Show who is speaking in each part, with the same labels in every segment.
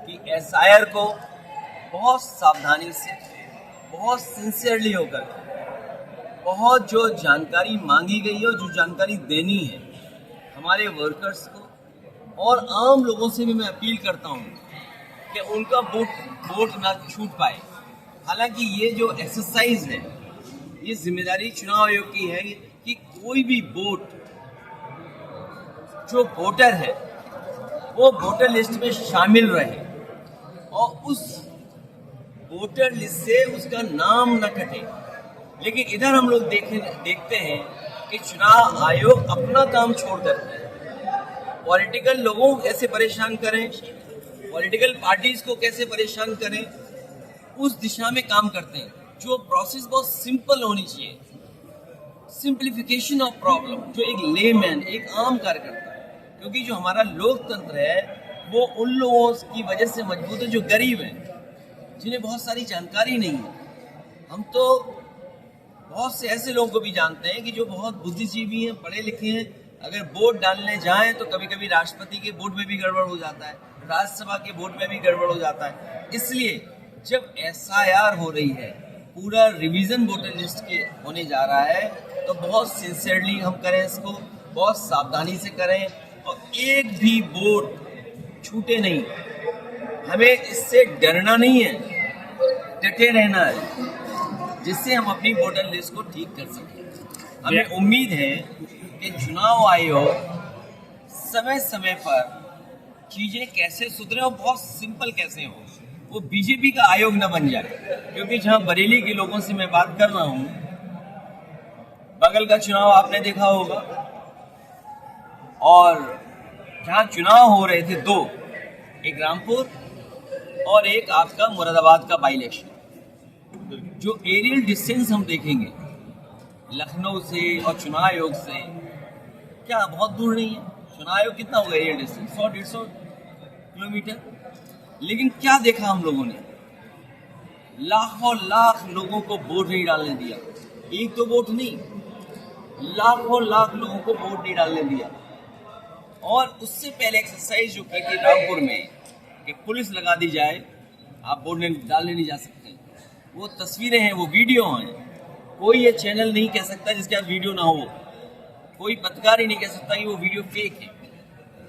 Speaker 1: कि एसआईआर को बहुत सावधानी से, बहुत सिंसियरली होकर, बहुत जो जानकारी मांगी गई है और जो जानकारी देनी है हमारे वर्कर्स को और आम लोगों से भी मैं अपील करता हूँ कि उनका वोट ना छूट पाए। हालांकि ये जो एक्सरसाइज है ये जिम्मेदारी चुनाव आयोग की है कि कोई भी वोट जो वोटर है वो वोटर लिस्ट में शामिल रहे और उस वोटर लिस्ट से उसका नाम न कटे। लेकिन इधर हम लोग देखते हैं कि चुनाव आयोग अपना काम छोड़कर पॉलिटिकल लोगों को कैसे परेशान करें, पॉलिटिकल पार्टीज को कैसे परेशान करें, उस दिशा में काम करते हैं। जो प्रोसेस बहुत सिंपल होनी चाहिए, सिंप्लीफिकेशन ऑफ प्रॉब्लम, जो एक लेमैन, एक आम कार्यकर्ता, क्योंकि जो हमारा लोकतंत्र है वो उन लोगों की वजह से मजबूत है जो गरीब हैं, जिन्हें बहुत सारी जानकारी नहीं है। हम तो बहुत से ऐसे लोगों को भी जानते हैं कि जो बहुत बुद्धिजीवी हैं, पढ़े लिखे हैं, अगर वोट डालने जाएं तो कभी कभी राष्ट्रपति के वोट में भी गड़बड़ हो जाता है, राज्यसभा के वोट में भी गड़बड़ हो जाता है। इसलिए जब एसआईआर हो रही है, पूरा रिवीजन वोटर लिस्ट के होने जा रहा है, तो बहुत सिंसियरली हम करें इसको, बहुत सावधानी से करें और एक भी वोट छूटे नहीं। हमें इससे डरना नहीं है, डटे रहना है, जिससे हम अपनी वोटर लिस्ट को ठीक कर सकें। हमें उम्मीद है कि चुनाव आयोग समय समय पर चीजें कैसे सुधरे और बहुत सिंपल कैसे हो, वो बीजेपी का आयोग न बन जाए। क्योंकि जहां बरेली के लोगों से मैं बात कर रहा हूं, बगल का चुनाव आपने देखा होगा, और जहां चुनाव हो रहे थे दो, एक रामपुर और एक आपका मुरादाबाद का बाई इलेक्शन, जो एरियल डिस्टेंस हम देखेंगे लखनऊ से और चुनाव आयोग से, क्या बहुत दूर नहीं है। चुनाव आयोग कितना होगा एरियल डिस्टेंस? 100-150 किलोमीटर। लेकिन क्या देखा हम लोगों ने? लाखों लाख लोगों को वोट नहीं डालने दिया। एक तो वोट नहीं, लाखों लाख लोगों को वोट नहीं डालने दिया। और उससे पहले एक्सरसाइज जो की थी रामपुर में कि पुलिस लगा दी जाए, आप वोट डालने नहीं जा सकते, वो तस्वीरें हैं, वो वीडियो हैं। कोई ये चैनल नहीं कह सकता जिसके पास वीडियो ना हो, कोई पत्रकार ही नहीं कह सकता कि वो वीडियो फेक है,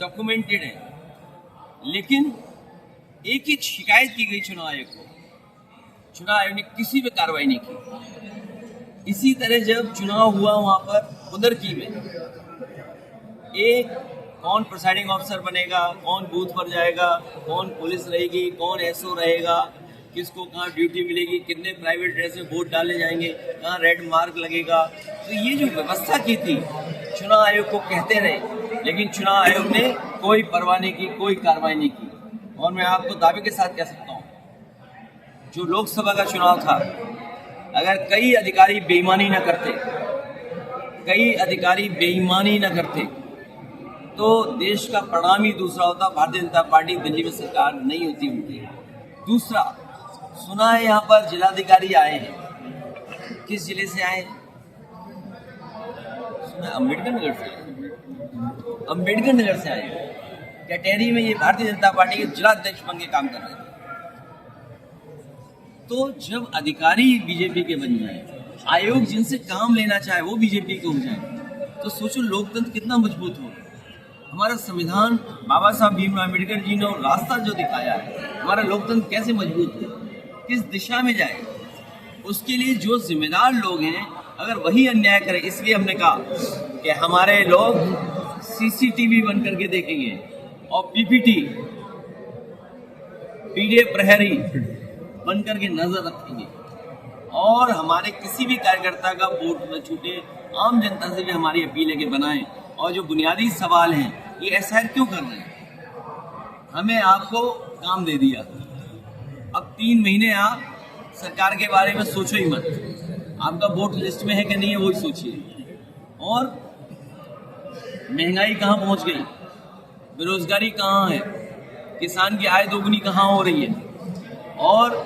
Speaker 1: डॉक्यूमेंटेड है। लेकिन एक ही शिकायत की गई चुनाव आयोग को, चुनाव आयोग ने किसी पे कार्रवाई नहीं की। इसी तरह जब चुनाव हुआ वहां पर उदरकी में, एक कौन प्रिसाइडिंग ऑफिसर बनेगा, कौन बूथ पर जाएगा, कौन पुलिस रहेगी, कौन एसओ रहेगा, किसको कहाँ ड्यूटी मिलेगी, कितने प्राइवेट ड्रेस में वोट डालने जाएंगे, कहाँ रेड मार्क लगेगा। तो ये जो व्यवस्था की थी चुनाव आयोग को कहते रहे, लेकिन चुनाव आयोग ने कोई परवाह नहीं की, कोई कार्रवाई नहीं की। और मैं आपको दावे के साथ कह सकता हूँ, जो लोकसभा का चुनाव था, अगर कई अधिकारी बेईमानी न करते, तो देश का परिणाम ही दूसरा होता। भारतीय जनता पार्टी दिल्ली में सरकार नहीं होती उनकी। दूसरा, सुना है यहाँ पर जिलाधिकारी आए हैं, किस जिले से आए हैं? सुना अम्बेडकर नगर से आए हैं। कटहरी में ये भारतीय जनता पार्टी के जिलाध्यक्ष बन के काम कर रहे थे। तो जब अधिकारी बीजेपी के बन जाए, आयोग जिनसे काम लेना चाहे वो बीजेपी के हो जाए, तो सोचो लोकतंत्र कितना मजबूत हो। हमारा संविधान, बाबा साहब भीमराव अम्बेडकर जी ने रास्ता जो दिखाया है, हमारा लोकतंत्र कैसे मजबूत है, किस दिशा में जाए, उसके लिए जो जिम्मेदार लोग हैं, अगर वही अन्याय करें। इसलिए हमने कहा कि हमारे लोग सीसीटीवी बन करके देखेंगे और पीपीटी, पीडीएफ प्रहरी बन करके नजर रखेंगे, और हमारे किसी भी कार्यकर्ता का वोट न छूटे। आम जनता से भी हमारी अपील है कि बनाएं। और जो बुनियादी सवाल हैं, ये एसआईआर क्यों कर रहे हैं? हमें आपको काम दे दिया, अब 3 महीने आप सरकार के बारे में सोचो ही मत। आपका वोट लिस्ट में है कि नहीं है वो ही सोचिए। और महंगाई कहाँ पहुँच गई, बेरोजगारी कहाँ है, किसान की आय दोगुनी कहाँ हो रही है, और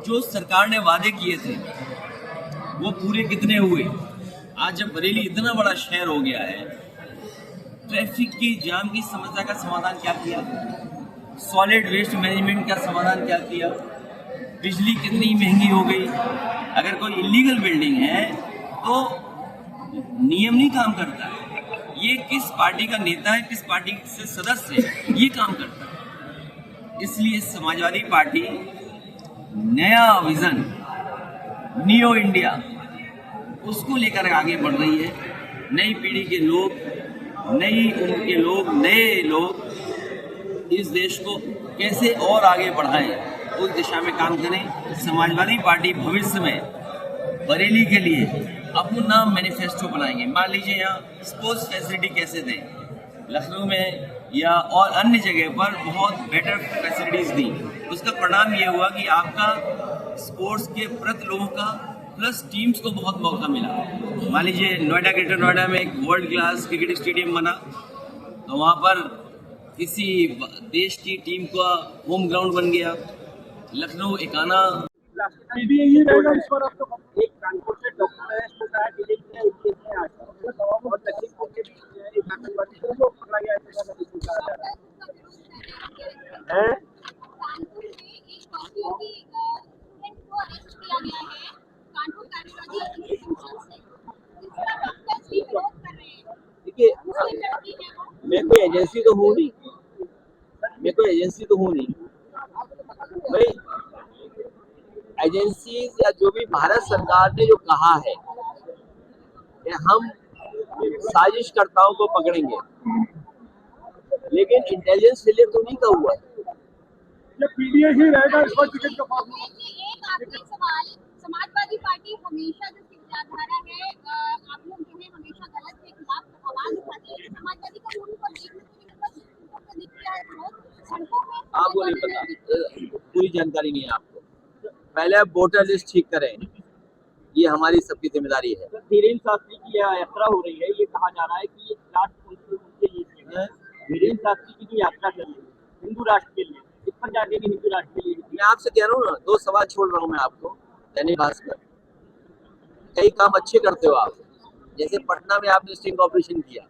Speaker 1: जो सरकार ने वादे किए थे वो पूरे कितने हुए? आज जब बरेली इतना बड़ा शहर हो गया है, ट्रैफिक की जाम की समस्या का समाधान क्या किया? सॉलिड वेस्ट मैनेजमेंट का समाधान क्या किया, बिजली कितनी महंगी हो गई। अगर कोई इलीगल बिल्डिंग है तो नियम नहीं काम करता, ये किस पार्टी का नेता है, किस पार्टी से सदस्य है, ये काम करता है। इसलिए समाजवादी पार्टी नया विजन, न्यू इंडिया, उसको लेकर आगे बढ़ रही है। नई पीढ़ी के लोग, नई उम्र के लोग, नए लोग इस देश को कैसे और आगे बढ़ाएं, उस दिशा में काम करें। समाजवादी पार्टी भविष्य में बरेली के लिए अपना मैनिफेस्टो बनाएंगे। मान लीजिए यहाँ स्पोर्ट्स फैसिलिटी कैसे दें, लखनऊ में या और अन्य जगह पर बहुत बेटर फैसिलिटीज दी, उसका परिणाम ये हुआ कि आपका स्पोर्ट्स के प्रति लोगों का प्लस टीम्स को बहुत मौका मिला। मान लीजिए नोएडा, ग्रेटर नोएडा में एक वर्ल्ड क्लास क्रिकेट स्टेडियम बना, तो वहाँ पर किसी देश की टीम का होम ग्राउंड बन गया। लखनऊ एकाना
Speaker 2: यही रहेगा इस बार आपका एक कानपुर से डॉक्टर है, इसको कहा कि देखिए एक केस में आज और लखीमपुर के बीच एक आतंकवादी को पकड़ा गया है, ऐसा कुछ कहा जा रहा है।
Speaker 3: कानपुर में एक डॉक्टर की स्टूडेंट को अरेस्ट किया गया है कानपुर कार्यवाही इंस्टीट्यूशन से, इसका डॉक्टर्स भी विरोध कर रहे हैं।
Speaker 2: देखिए
Speaker 3: मुस्लिम लड़की है वो,
Speaker 2: मैं कोई एजेंसी तो हूँ नहीं, भाई एजेंसी या जो भी भारत सरकार ने जो कहा है कि हम साजिशकर्ताओं को पकड़ेंगे, लेकिन इंटेलिजेंस फेलियर तो नहीं का हुआ है। ये पीडीए ही रहेगा इस बार टिकट का फॉर्मूला।
Speaker 3: एक आखिरी सवाल, समाजवादी पार्टी हमेशा जो विचारधारा है, आप लोग जो है हमेशा गलत के खिलाफ आवाज उठाते हैं। समाजवादी का रूल पर देखने
Speaker 2: आपको नहीं पता, पूरी जानकारी नहीं है आपको। पहले आप वोटर लिस्ट ठीक करें, ये हमारी सबकी जिम्मेदारी है। धीरेन्द्र शास्त्री की यात्रा हो रही है, ये कहा जा रहा है कि ये राष्ट्र उनके लिए है। धीरेन्द्र शास्त्री की जो यात्रा कर रही है हिंदू राष्ट्र के लिए, इस पर जाके भी हिंदू राष्ट्र के लिए मैं आपसे कह रहा हूँ ना, 2 सवाल छोड़ रहा हूँ मैं आपको। दैनिक भास्कर, कई काम अच्छे करते हो आप, जैसे पटना में आपने स्टिंग ऑपरेशन किया,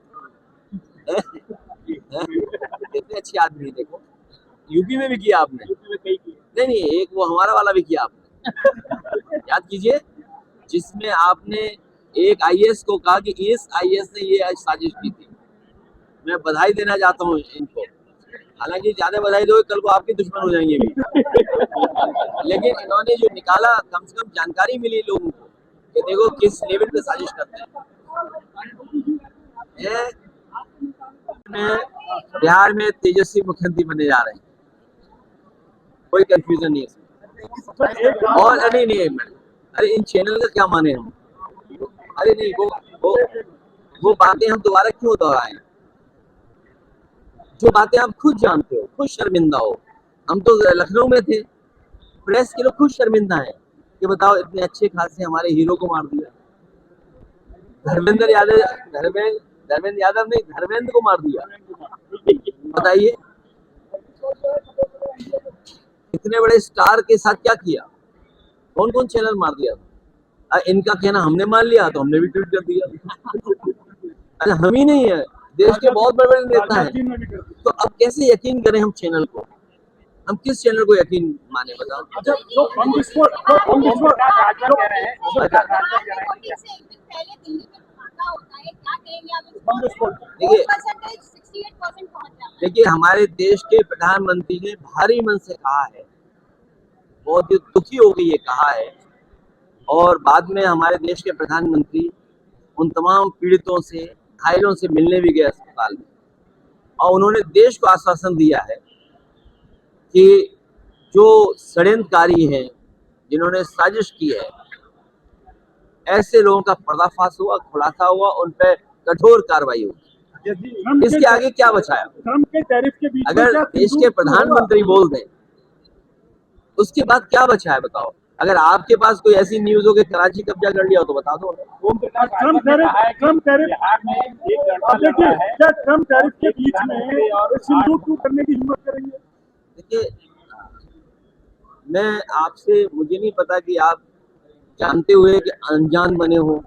Speaker 2: कितने अच्छे आदमी, देखो यूपी में भी किया आपने, यूपी में कई किया। नहीं, एक वो हमारा वाला भी किया आपने। याद कीजिए, जिसमें आपने एक आईएएस को कहा कि इस आईएएस ने ये साजिश की थी। मैं बधाई देना चाहता हूँ इनको, हालांकि ज्यादा बधाई दो कल को आपके दुश्मन हो जाएंगे भी। लेकिन इन्होंने जो निकाला, कम से कम जानकारी मिली लोगों को कि देखो किस लेवल पे साजिश करते हैं। बिहार में तेजस्वी मुख्यमंत्री बनने जा रहे हैं, कोई कंफ्यूजन नहीं है इसमें। और नहीं, अरे इन चैनल का क्या माने हम, अरे नहीं, वो बातें हम दोबारा क्यों दोहराएं, जो बातें आप खुद जानते हो, खुद शर्मिंदा हो। हम तो लखनऊ में थे, प्रेस के लोग खुद शर्मिंदा है कि बताओ इतने अच्छे खासे हमारे हीरो को मार दिया। धर्मेंद्र यादव ने धर्मेंद्र को मार दिया, बताइए इतने बड़े स्टार के साथ क्या किया, कौन कौन चैनल मार दिया। इनका कहना हमने मान लिया तो हमने भी ट्वीट कर दिया। अरे हम ही नहीं है, देश के बहुत बड़े बड़े नेता हैं, तो अब कैसे यकीन करें हम चैनल को, हम किस चैनल को यकीन माने, बताओ। देखिए, हमारे देश के प्रधानमंत्री ने भारी मन से कहा है, बहुत ही दुखी हो गई ये कहा है, और बाद में हमारे देश के प्रधानमंत्री उन तमाम पीड़ितों से, घायलों से मिलने भी गए अस्पताल में, और उन्होंने देश को आश्वासन दिया है कि जो षड्यंत्रकारी हैं, जिन्होंने साजिश की है, ऐसे लोगों का पर्दाफाश हुआ, खुलासा हुआ, उन पर कठोर कार्रवाई होगी। इसके आगे क्या बचाया? अगर देश के प्रधानमंत्री बोल दें, उसके बाद क्या बचा है बताओ। अगर आपके पास कोई ऐसी न्यूज हो कि कराची कब्जा कर लिया हो तो बता दो।
Speaker 4: ट्रम्प टैरिफ के बीच में सिंदूर करने की हिम्मत करेंगे?
Speaker 2: देखिए, मैं आपसे, मुझे नहीं पता कि आप जानते हुए कि अनजान बने हो,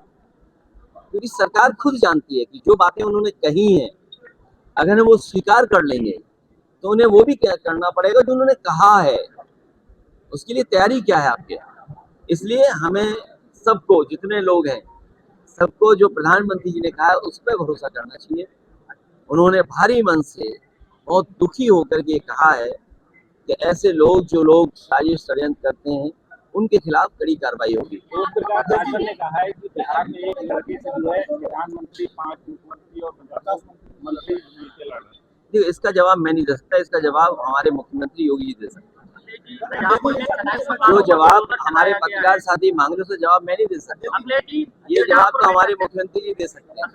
Speaker 2: क्योंकि सरकार खुद जानती है कि जो बातें उन्होंने कही हैं, अगर हम वो स्वीकार कर लेंगे तो उन्हें वो भी क्या करना पड़ेगा जो उन्होंने कहा है। उसके लिए तैयारी क्या है आपके? इसलिए हमें सबको, जितने लोग हैं, सबको जो प्रधानमंत्री जी ने कहा है उस पर भरोसा करना चाहिए। उन्होंने भारी मन से बहुत दुखी होकर के कहा है कि ऐसे लोग जो लोग साजिश षड्यंत्र करते हैं उनके खिलाफ कड़ी कार्रवाई होगी।
Speaker 4: शासन ने कहा है कि बिहार में एक लड़के से जो है प्रधानमंत्री, 5 मुख्यमंत्री और 50 मंत्री मिलकर लड़ रहे हैं।
Speaker 2: देखिए, इसका जवाब मैं नहीं दे सकता, इसका जवाब हमारे मुख्यमंत्री योगी जी दे सकते हैं। जो जवाब हमारे पत्रकार साथी मांग रहे, उसका जवाब मैं नहीं दे सकता। ये जवाब तो हमारे मुख्यमंत्री जी दे सकते हैं।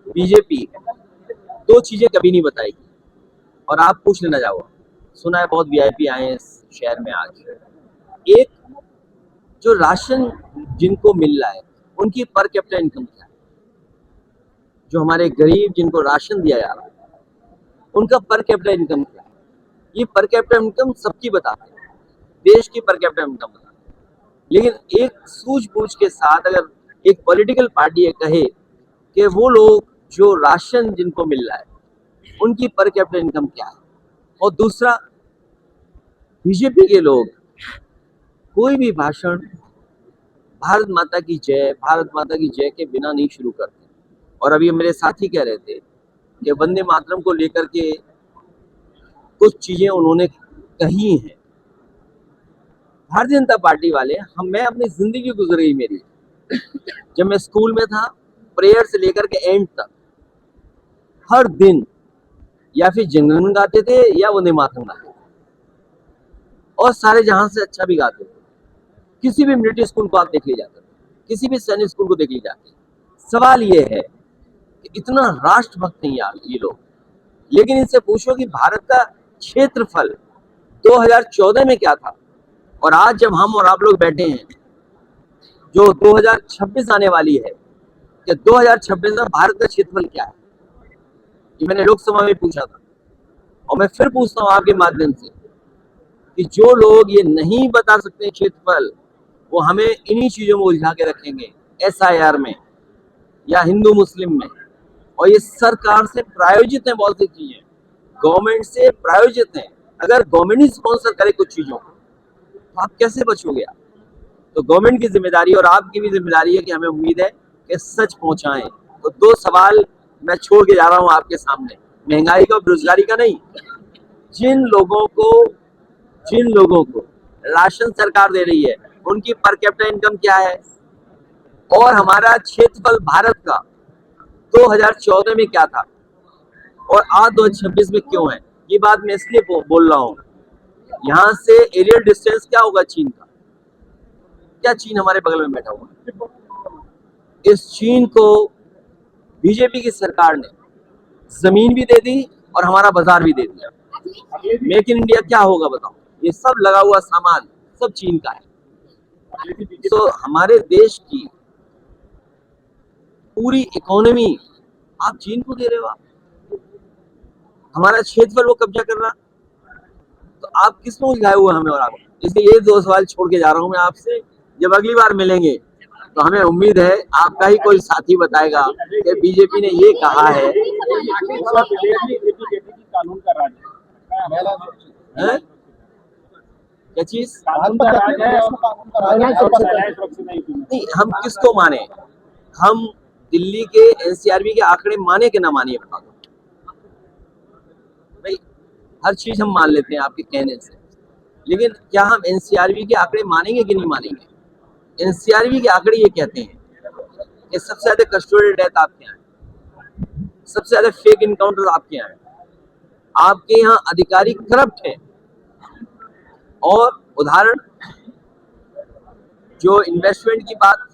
Speaker 2: बीजेपी दो चीजें कभी नहीं बताएगी, और आप पूछ लेना जाओ, सुना है बहुत वीआईपी आए हैं इस शहर में आज। एक, जो राशन जिनको मिल रहा है उनकी पर कैपिटा इनकम क्या है? जो हमारे गरीब जिनको राशन दिया जा रहा है उनका पर कैपिटा इनकम क्या है? ये पर कैपिटा इनकम सबकी बताते हैं, देश की पर कैपिटा इनकम बताते हैं। लेकिन एक सूझबूझ के साथ अगर एक पॉलिटिकल पार्टी ये कहे कि वो लोग जो राशन जिनको मिल रहा है उनकी पर कैपिटा इनकम क्या है, और दूसरा, बीजेपी के लोग कोई भी भाषण भारत माता की जय, भारत माता की जय के बिना नहीं शुरू करते। और अभी मेरे साथी कह रहे थे कि वंदे मातरम को लेकर के कुछ चीजें उन्होंने कही हैं। भारतीय जनता पार्टी वाले, मैं अपनी जिंदगी गुजर गई मेरी, जब मैं स्कूल में था, प्रेयर से लेकर के एंड तक हर दिन या फिर जनगण गाते थे या वंदे मातरम गाते थे, और सारे जहां से अच्छा भी गाते थे। किसी भी मिलिट्री स्कूल को आप देख ले जाते थे, किसी भी सैनिक स्कूल को देख ले जाते। सवाल ये है कि इतना राष्ट्रभक्त नहीं यार ये लोग, लेकिन इनसे पूछो कि भारत का क्षेत्रफल 2014 में क्या था, और आज जब हम और आप लोग बैठे हैं, जो 2026 आने वाली है, कि 2026 में भारत का क्षेत्रफल क्या है? ये मैंने लोकसभा में पूछा था, और मैं फिर पूछता हूँ आपके माध्यम से कि जो लोग ये नहीं बता सकते क्षेत्रफल, वो हमें इन्हीं चीजों में उलझा के रखेंगे, SIR में या हिंदू मुस्लिम में। और ये सरकार से प्रायोजित है, बहुत सी चीजें गवर्नमेंट से प्रायोजित हैं। अगर गवर्नमेंट ही स्पॉन्सर करे कुछ चीजों को, तो आप कैसे बचोगे? आप तो गवर्नमेंट की जिम्मेदारी और आपकी भी जिम्मेदारी है कि हमें उम्मीद है कि सच पहुंचाएं। तो दो सवाल मैं छोड़ के जा रहा हूं आपके सामने, महंगाई का, बेरोजगारी का नहीं। जिन लोगों को राशन सरकार दे रही है उनकी पर कैपिटा इनकम क्या है, और हमारा क्षेत्रफल भारत का 2014 में क्या था और आज 2026 में क्यों है, ये बात मैं इसलिए बोल रहा हूँ। यहाँ से एरियल डिस्टेंस क्या होगा चीन का? क्या चीन हमारे बगल में बैठा हुआ? इस चीन को बीजेपी की सरकार ने जमीन भी दे दी और हमारा बाजार भी दे दिया। मेक इन इंडिया क्या होगा बताओ? ये सब लगा हुआ सामान सब चीन का है। तो हमारे देश की पूरी इकोनॉमी आप चीन को दे रहे हो। आप हमारा क्षेत्रफल वो कब्जा कर रहा, तो आप किस में उलझाए हुए हमें और आप? इसलिए ये दो सवाल छोड़ के जा रहा हूं मैं आपसे। जब अगली बार मिलेंगे तो हमें उम्मीद है आपका ही कोई साथी बताएगा कि बीजेपी ने ये कहा है।
Speaker 4: कानून का राज है,
Speaker 2: क्या चीज?
Speaker 4: कानून का राज है,
Speaker 2: नहीं, हम किसको माने? हम दिल्ली के NCRB के आंकड़े माने कि ना मानिए बता दो भाई। हर चीज हम मान लेते हैं आपके कहने से, लेकिन क्या हम NCRB के आंकड़े मानेंगे कि नहीं मानेंगे? NCRB के आंकड़े ये कहते हैं कि सबसे ज्यादा कस्टोडियल डेथ आपके यहाँ है, सबसे ज्यादा फेक इनकाउंटर आपके यहाँ है, आपके यहाँ अधिकारी करप्ट है। और उदाहरण, जो इन्वेस्टमेंट की बात,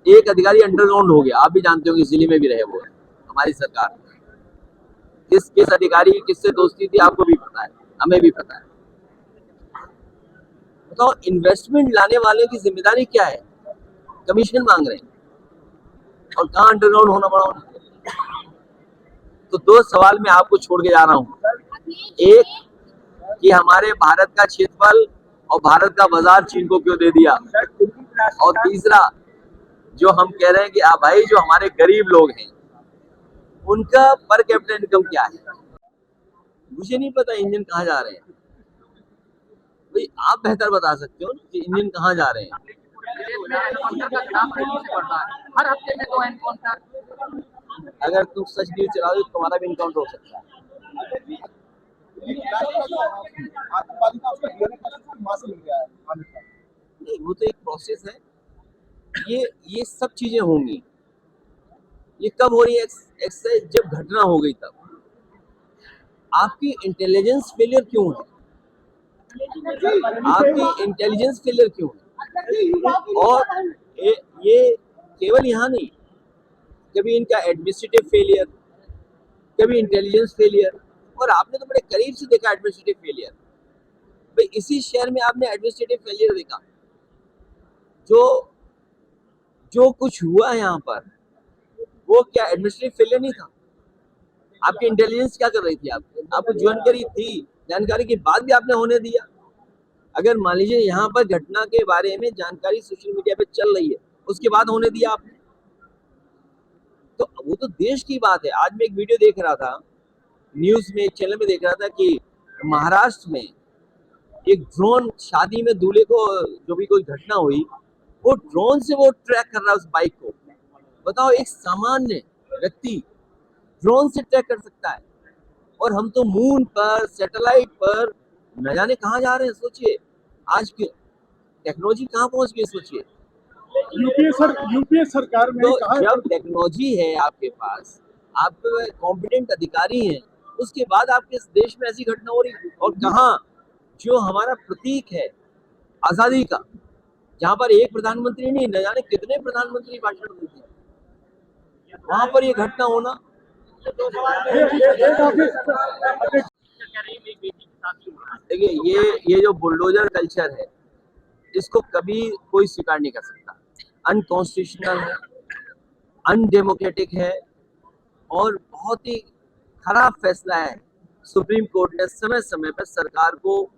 Speaker 2: एक अधिकारी अंडरग्राउंड हो गया, आप भी जानते हो कि जिले में भी रहे वो हमारी सरकार। किस अधिकारी किससे दोस्ती थी आपको भी पता है, हमें भी पता है। तो इन्वेस्टमेंट लाने वाले की जिम्मेदारी क्या है? कमीशन मांग रहे हैं, और कहाँ अंडरग्राउंड होना पड़ा उन्हें? तो दो सवाल मैं आपको छोड़ के जा रहा हूँ। एक कि हमारे भारत का क्षेत्रफल और भारत का बाजार चीन को क्यों दे दिया, और तीसरा जो हम कह रहे हैं कि भाई जो हमारे गरीब लोग हैं उनका पर कैपिटा इनकम क्या है, मुझे नहीं पता इंडियन कहाँ जा रहे हैं। भाई आप बेहतर बता सकते हो कि इंडियन कहाँ जा रहे हैं।
Speaker 5: हर हफ्ते में 2 एनकाउंटर।
Speaker 2: अगर तुम सच न्यूज चलाओ तो तुम्हारा भी इनकाउंटर हो सकता है।
Speaker 6: आतंकवादी का उसका डीएनए टेस्ट वहां से मिल गया है।
Speaker 2: नहीं, वो तो एक प्रोसेस है। ये सब चीजें होंगी। ये कब हो रही है? एक्सरसाइज जब घटना हो गई तब। आपकी इंटेलिजेंस फेलियर क्यों है? आपकी इंटेलिजेंस फेलियर क्यों है? और ये केवल यहाँ नहीं, कभी इनका एडमिनिस्ट्रेटिव फेलियर, कभी इंटेलिजेंस फेलियर, और आपने तो बड़े करीब से देखा एडमिनिस्ट्रेटिव फेलियर। भाई इसी शहर में आपने एडमिनिस्ट्रेटिव फेलियर देखा। जो कुछ हुआ है यहाँ पर वो क्या एडमिनिस्ट्रेटिव फेलियर नहीं था? आपकी इंटेलिजेंस क्या कर रही थी? आपको जानकारी थी, जानकारी के बाद भी आपने होने दिया। अगर मान लीजिए यहाँ पर घटना के बारे में जानकारी सोशल मीडिया पे चल रही है, उसके बाद होने दिया आपने, तो वो तो देश की बात है। आज मैं एक वीडियो देख रहा था, न्यूज में एक चैनल में देख रहा था कि महाराष्ट्र में एक ड्रोन, शादी में दूल्हे को जो भी कोई घटना हुई, वो ड्रोन से वो ट्रैक कर रहा है उस बाइक को। बताओ, एक सामान्य व्यक्ति ड्रोन से ट्रैक कर सकता है, और हम तो मून पर, सैटेलाइट पर न जाने कहाँ जा रहे हैं। सोचिए आज की टेक्नोलॉजी कहाँ पहुंच गई, सोचिए।
Speaker 6: यूपीए सरकार में
Speaker 2: तो
Speaker 6: कहा
Speaker 2: जब टेक्नोलॉजी है आपके पास, आप कॉम्पिटेंट अधिकारी हैं, उसके बाद आपके इस देश में ऐसी घटना हो रही, और कहाँ जो हमारा प्रतीक है आजादी का, जहाँ पर एक प्रधानमंत्री नहीं, न जाने कितने प्रधानमंत्री भाषण देते हैं, वहां पर ये घटना होना। देखिए, ये जो बुलडोजर कल्चर है, इसको कभी कोई स्वीकार नहीं कर सकता। अनकॉन्स्टिट्यूशनल है, अनडेमोक्रेटिक है, और बहुत ही खराब फैसला है। सुप्रीम कोर्ट ने समय समय पर सरकार को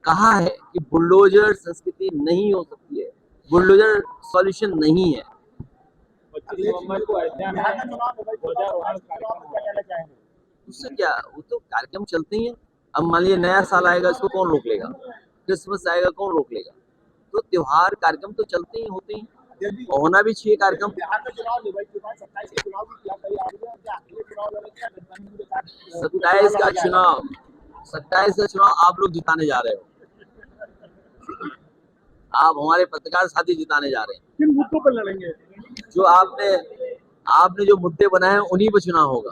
Speaker 2: कहा है कि बुलडोजर संस्कृति नहीं हो सकती है, बुलडोजर सॉल्यूशन नहीं है। उससे क्या, वो तो कार्यक्रम चलते ही हैं। अब मान लीजिए नया साल आएगा, इसको कौन रोक लेगा? क्रिसमस आएगा, कौन रोक लेगा? तो त्योहार कार्यक्रम तो चलते ही होते हैं, और होना भी चाहिए कार्यक्रम। 27 का चुनाव आप लोग जिताने जा रहे हो। आप हमारे पत्रकार साथी जिताने जा रहे हैं।
Speaker 6: किन मुद्दों पर लड़ेंगे?
Speaker 2: जो आपने जो मुद्दे बनाए हैं उन्हीं पर चुनाव होगा।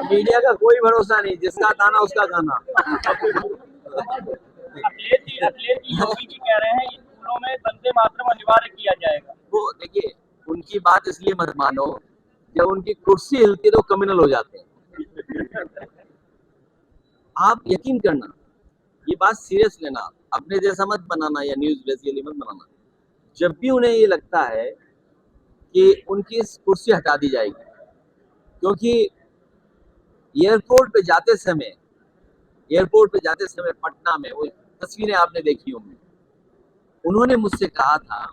Speaker 2: मीडिया का कोई भरोसा नहीं, जिसका ताना उसका गाना।
Speaker 4: अखिलेश जी योगी जी कह रहे हैं स्कूलों में वंदे मातरम अनिवार्य किया जाएगा।
Speaker 2: वो देखिए, उनकी बात इसलिए मत मानो, जब उनकी कुर्सी हिलती है तो कम्युनल हो जाते हैं। आप यकीन करना, ये बात सीरियस लेना, अपने जैसा मत बनाना या न्यूज बेसिकली मत बनाना। जब भी उन्हें ये लगता है कि उनकी कुर्सी हटा दी जाएगी, क्योंकि एयरपोर्ट पे जाते समय पटना में वो तस्वीरें आपने देखी होंगी, उन्होंने मुझसे कहा था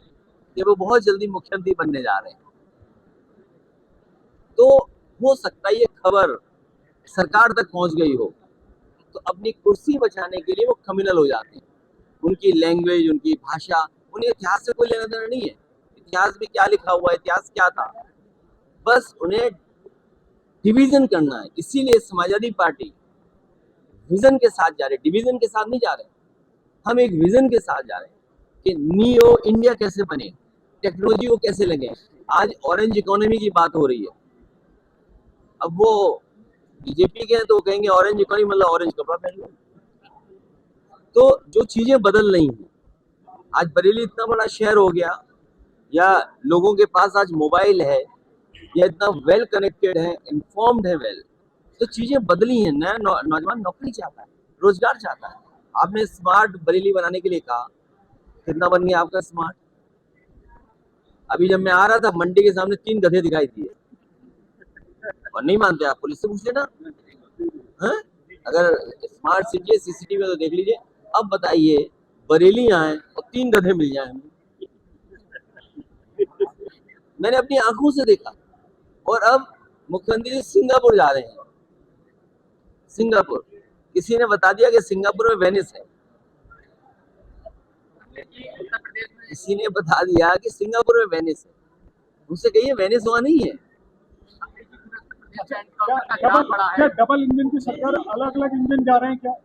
Speaker 2: कि वो बहुत जल्दी मुख्यमंत्री बनने जा रहे हैं। तो हो सकता है ये खबर सरकार तक पहुंच गई हो, तो अपनी कुर्सी बचाने के लिए वो कम्युनल हो जाते हैं। उनकी लैंग्वेज, उनकी भाषा, उन्हें इतिहास से कोई लेना देना नहीं है। इतिहास में क्या लिखा हुआ है, इतिहास क्या था, बस उन्हें डिवीजन करना है। इसीलिए समाजवादी पार्टी विजन के साथ जा रहे, डिवीजन के साथ नहीं जा रहे। हम एक विजन के साथ जा रहे हैं कि न्यू इंडिया कैसे बने, टेक्नोलॉजी को कैसे लगे। आज ऑरेंज इकोनॉमी की बात हो रही है। अब वो बीजेपी के हैं तो कहेंगे ऑरेंज इकोनॉमी मतलब ऑरेंज कपड़ा पहन लो। तो जो चीजें बदल रही हैं, आज बरेली इतना बड़ा शहर हो गया, या लोगों के पास आज मोबाइल है, या इतना वेल कनेक्टेड है, इन्फॉर्म्ड है वेल, तो चीजें बदली हैं। नया नौजवान नौकरी चाहता है, रोजगार चाहता है। आपने स्मार्ट बरेली बनाने के लिए कहा, कितना बन गया आपका स्मार्ट? अभी जब मैं आ रहा था, मंडी के सामने 3 गधे दिखाई दिए, और नहीं मानते आप, पुलिस से पूछ लेना। अगर स्मार्ट सिटी है, सीसीटीवी तो देख लीजिए। अब बताइए, बरेली आए और 3 गधे मिल जाए, मैंने अपनी आंखों से देखा। और अब मुख्यमंत्री जी सिंगापुर जा रहे हैं। सिंगापुर, किसी ने बता दिया कि सिंगापुर में वेनिस है,
Speaker 5: उत्तर प्रदेश में
Speaker 2: किसी ने बता दिया कि सिंगापुर में वेनिस है। उनसे कहिए वेनिस वहां नहीं है।
Speaker 5: एनकाउंटर का ग्राफ बढ़ा है।
Speaker 4: क्या डबल इंजन की सरकार अलग अलग इंजन जा रहे हैं क्या?